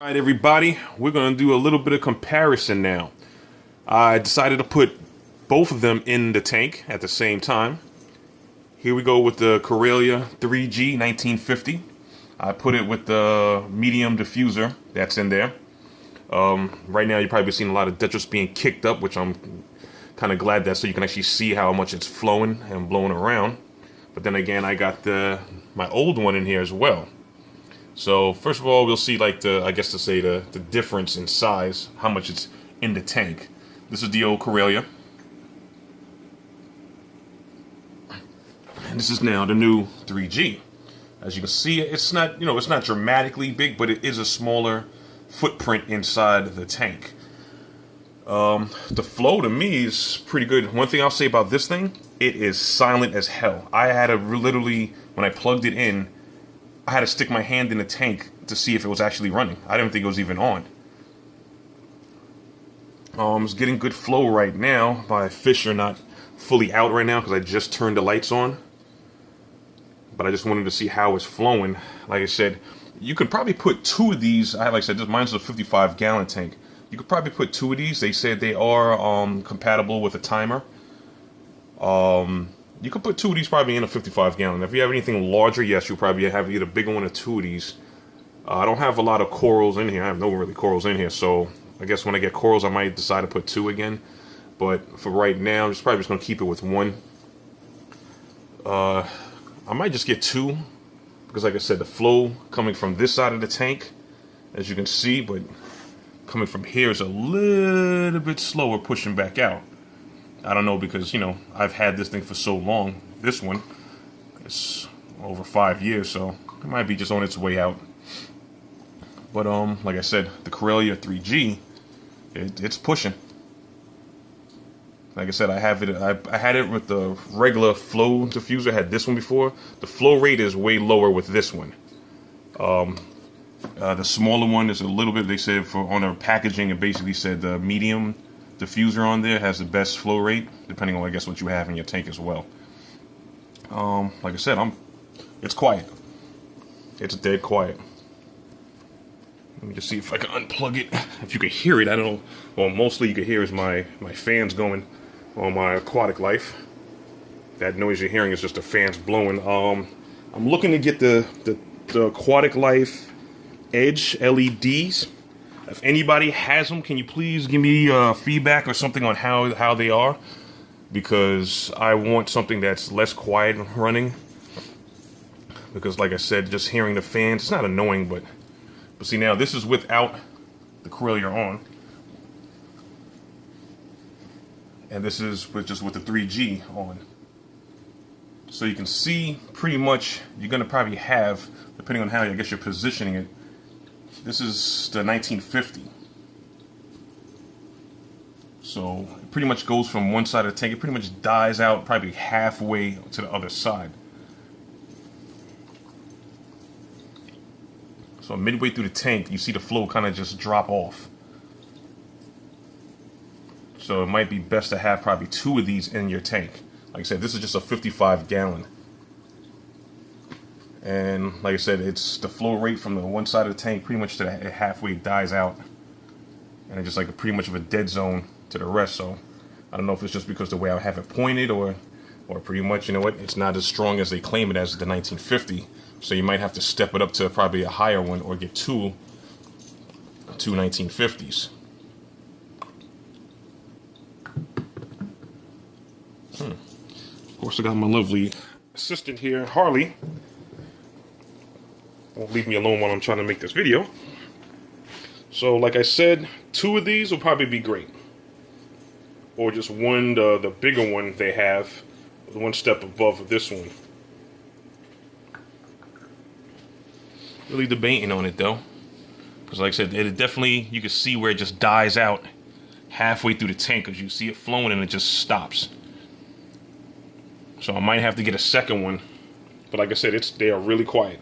All right, everybody, we're going to do a little bit of comparison now. I decided to put both of them in the tank at the same time. Here we go with the Koralia 3G 1950. I put it with the medium diffuser that's in there. Right now, you're probably seeing a lot of detritus being kicked up, which I'm kind of glad that so you can actually see how much it's flowing and blowing around. But then again, I got my old one in here as well. So first of all, we'll see like the difference in size, how much it's in the tank. This is the old Koralia. And this is now the new 3G. As you can see, it's not, it's not dramatically big, but it is a smaller footprint inside the tank. The flow to me is pretty good. One thing I'll say about this thing, it is silent as hell. I had to literally, when I plugged it in, I had to stick my hand in the tank to see if it was actually running. I didn't think it was even on. It's getting good flow right now. My fish are not fully out right now because I just turned the lights on. But I just wanted to see how it's flowing. Like I said, you could probably put two of these. Like I said, mine's a 55-gallon tank. You could probably put two of these. They said they are compatible with a timer. You could put two of these probably in a 55-gallon. If you have anything larger, yes, you'll probably have either a bigger one or two of these. I don't have a lot of corals in here. I have no really corals in here, so I guess when I get corals, I might decide to put two again. But for right now, I'm probably just going to keep it with one. I might just get two, because like I said, the flow coming from this side of the tank, as you can see, but coming from here is a little bit slower pushing back out. I don't know because, I've had this thing for so long. This one, it's over 5 years, so it might be just on its way out. But, like I said, the Koralia 3G, it's pushing. Like I said, I had it with the regular flow diffuser. I had this one before. The flow rate is way lower with this one. The smaller one is a little bit, they said, on their packaging, it basically said the medium diffuser on there has the best flow rate, depending on, I guess, what you have in your tank as well. Like I said, it's quiet. It's dead quiet. Let me just see if I can unplug it. If you can hear it, I don't know. Well, mostly you can hear is my fans going on my aquatic life. That noise you're hearing is just the fans blowing. I'm looking to get the aquatic life Edge LEDs. If anybody has them, can you please give me feedback or something on how they are? Because I want something that's less quiet running. Because like I said, just hearing the fans, it's not annoying, but see now this is without the Koralia on. And this is just with the 3G on. So you can see pretty much you're going to probably have, depending on how I guess you're positioning it, this is the 1950. So it pretty much goes from one side of the tank. It pretty much dies out probably halfway to the other side. So midway through the tank, you see the flow kind of just drop off. So it might be best to have probably two of these in your tank. Like I said, this is just a 55-gallon. And like I said, it's the flow rate from the one side of the tank pretty much to the halfway dies out. And it's just like pretty much of a dead zone to the rest. So I don't know if it's just because the way I have it pointed or pretty much, it's not as strong as they claim it as the 1950. So you might have to step it up to probably a higher one or get two 1950s. Of course, I got my lovely assistant here, Harley. Won't leave me alone while I'm trying to make this video. So, like I said, two of these will probably be great. Or just one, the bigger one they have, one step above this one. Really debating on it though. Because like I said, it definitely, you can see where it just dies out halfway through the tank. Because you see it flowing and it just stops. So I might have to get a second one. But like I said, they are really quiet.